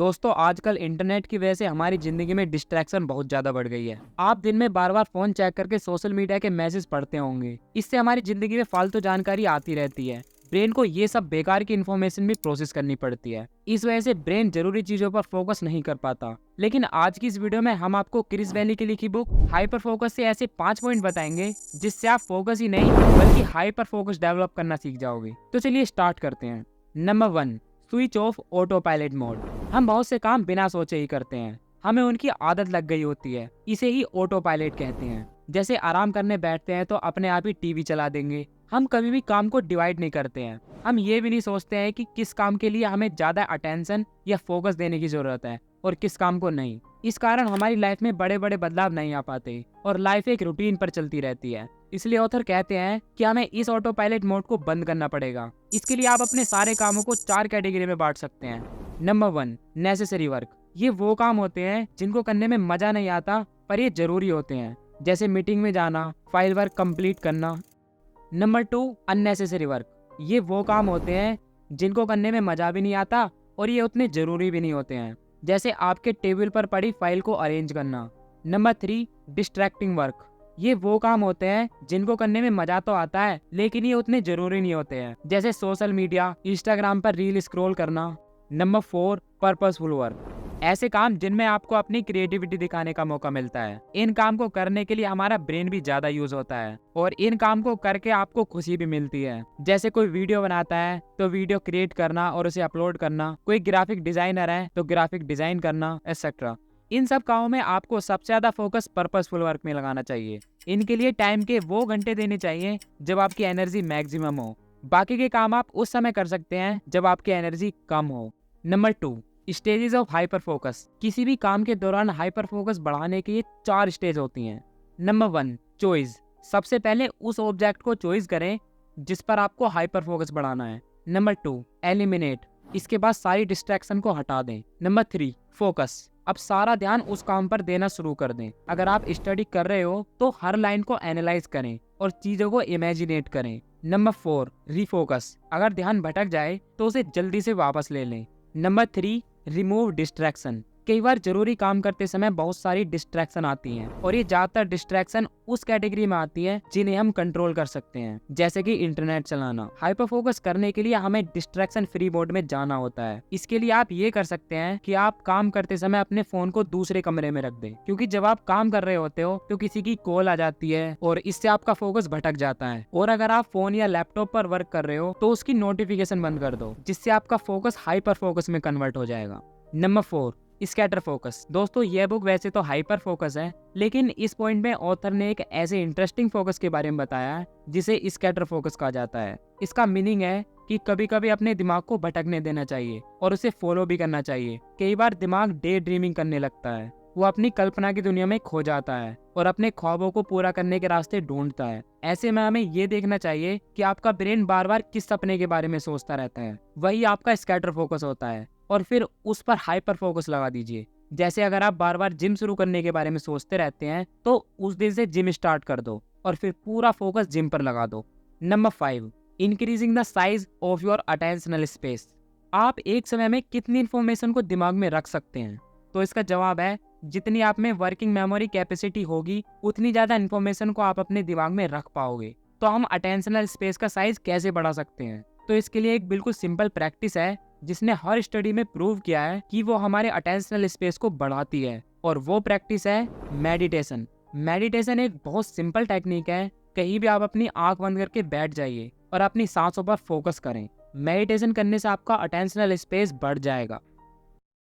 दोस्तों आजकल इंटरनेट की वजह से हमारी जिंदगी में डिस्ट्रैक्शन बहुत ज्यादा बढ़ गई है। आप दिन में बार बार फोन चेक करके सोशल मीडिया के मैसेज पढ़ते होंगे। इससे हमारी जिंदगी में फालतू जानकारी आती रहती है। ब्रेन को ये सब बेकार की इन्फॉर्मेशन भी प्रोसेस करनी पड़ती है। इस वजह से ब्रेन जरूरी चीजों पर फोकस नहीं कर पाता। लेकिन आज की इस वीडियो में हम आपको क्रिस वैली की लिखी बुक हाइपर फोकस से ऐसे 5 पॉइंट बताएंगे जिससे आप फोकस ही नहीं बल्कि हाइपर फोकस डेवलप करना सीख जाओगे। तो चलिए स्टार्ट करते हैं। Number 1, switch off auto pilot mode. हम बहुत से काम बिना सोचे ही करते हैं। हमें उनकी आदत लग गई होती है। इसे ही ऑटो पायलट कहते हैं। जैसे आराम करने बैठते हैं तो अपने आप ही टीवी चला देंगे। हम कभी भी काम को डिवाइड नहीं करते हैं। हम ये भी नहीं सोचते हैं कि किस काम के लिए हमें ज्यादा अटेंशन या फोकस देने की जरूरत है और किस काम को नहीं। इस कारण हमारी लाइफ में बड़े बड़े बदलाव नहीं आ पाते और लाइफ एक रूटीन पर चलती रहती है। इसलिए ऑथर कहते हैं कि हमें इस ऑटो पायलट मोड को बंद करना पड़ेगा। इसके लिए आप अपने सारे कामों को 4 कैटेगरी में बांट सकते हैं। Number 1, necessary work. ये वो काम होते हैं जिनको करने में मजा नहीं आता पर ये जरूरी होते हैं, जैसे मीटिंग में जाना, फाइल वर्क कंप्लीट करना। Number 2, unnecessary work. ये वो काम होते हैं जिनको करने में मजा भी नहीं आता और ये उतने जरूरी भी नहीं होते हैं, जैसे आपके टेबल पर पड़ी फाइल को अरेंज करना। Number 3, distracting work. ये वो काम होते हैं जिनको करने में मजा तो आता है लेकिन ये उतने जरूरी नहीं होते हैं, जैसे सोशल मीडिया, इंस्टाग्राम पर रील स्क्रॉल करना। Number 4, purposeful work. ऐसे काम जिनमें आपको अपनी क्रिएटिविटी दिखाने का मौका मिलता है। इन काम को करने के लिए हमारा ब्रेन भी ज्यादा यूज होता है और इन काम को करके आपको खुशी भी मिलती है। जैसे कोई वीडियो बनाता है तो वीडियो क्रिएट करना और उसे अपलोड करना, कोई ग्राफिक डिजाइनर है तो ग्राफिक डिजाइन करना, एक्सेट्रा। इन सब कामों में आपको सबसे ज्यादा फोकस पर्पसफुल वर्क में लगाना चाहिए। इनके लिए टाइम के वो घंटे देने चाहिए जब आपकी एनर्जी मैक्सिमम हो। बाकी के काम आप उस समय कर सकते हैं जब आपकी एनर्जी कम हो। Number 2, stages of hyper focus. किसी भी काम के दौरान हाइपर फोकस बढ़ाने के 4 स्टेज होती हैं। Number 1, choice. सबसे पहले उस ऑब्जेक्ट को चॉइस करें जिस पर आपको हाइपर फोकस बढ़ाना है। Number 2, eliminate. इसके बाद सारी डिस्ट्रैक्शन को हटा दें। Number 3, focus. अब सारा ध्यान उस काम पर देना शुरू कर दें। अगर आप स्टडी कर रहे हो तो हर लाइन को एनालाइज करें और चीजों को इमेजिनेट करें। Number 4, refocus. अगर ध्यान भटक जाए तो उसे जल्दी से वापस ले लें। Number 3, remove distraction. कई बार जरूरी काम करते समय बहुत सारी डिस्ट्रैक्शन आती हैं और ये ज्यादातर डिस्ट्रैक्शन उस कैटेगरी में आती है जिन्हें हम कंट्रोल कर सकते हैं, जैसे कि इंटरनेट चलाना। हाइपर फोकस करने के लिए हमें डिस्ट्रैक्शन फ्री मोड में जाना होता है। इसके लिए आप ये कर सकते हैं कि आप काम करते समय अपने फोन को दूसरे कमरे में रख दें, क्योंकि जब आप काम कर रहे होते हो तो किसी की कॉल आ जाती है और इससे आपका फोकस भटक जाता है। और अगर आप फोन या लैपटॉप पर वर्क कर रहे हो तो उसकी नोटिफिकेशन बंद कर दो, जिससे आपका फोकस हाइपर फोकस में कन्वर्ट हो जाएगा। Number 4, scatter focus. दोस्तों यह बुक वैसे तो हाइपर फोकस है, लेकिन इस पॉइंट में ऑथर ने एक ऐसे इंटरेस्टिंग फोकस के बारे में बताया है जिसे स्कैटर फोकस कहा जाता है। इसका मीनिंग है कि कभी कभी अपने दिमाग को भटकने देना चाहिए और उसे फॉलो भी करना चाहिए। कई बार दिमाग डे ड्रीमिंग करने लगता है। वो अपनी कल्पना की दुनिया में खो जाता है और अपने ख्वाबों को पूरा करने के रास्ते ढूंढता है। ऐसे में हमें ये देखना चाहिए कि आपका ब्रेन बार बार किस सपने के बारे में सोचता रहता है। वही आपका स्कैटर फोकस होता है और फिर उस पर हाइपर फोकस लगा दीजिए। जैसे अगर आप बार बार जिम शुरू करने के बारे में सोचते रहते हैं तो उस दिन से जिम स्टार्ट कर दो और फिर पूरा फोकस जिम पर लगा दो। Number 5, increasing the size of your attentional space. आप एक समय में कितनी इंफॉर्मेशन को दिमाग में रख सकते हैं? तो इसका जवाब है, जितनी आप में वर्किंग मेमोरी कैपेसिटी होगी उतनी ज्यादा इंफॉर्मेशन को आप अपने दिमाग में रख पाओगे। तो हम अटेंशनल स्पेस का साइज कैसे बढ़ा सकते हैं? तो इसके लिए एक बिल्कुल सिंपल प्रैक्टिस है जिसने हर स्टडी में प्रूव किया है कि वो हमारे अटेंशनल स्पेस को बढ़ाती है, और वो प्रैक्टिस है मेडिटेशन। मेडिटेशन एक बहुत सिंपल टेक्निक है। कहीं भी आप अपनी आंख बंद करके बैठ जाइए और अपनी सांसों पर फोकस करें। मेडिटेशन करने से आपका अटेंशनल स्पेस बढ़ जाएगा।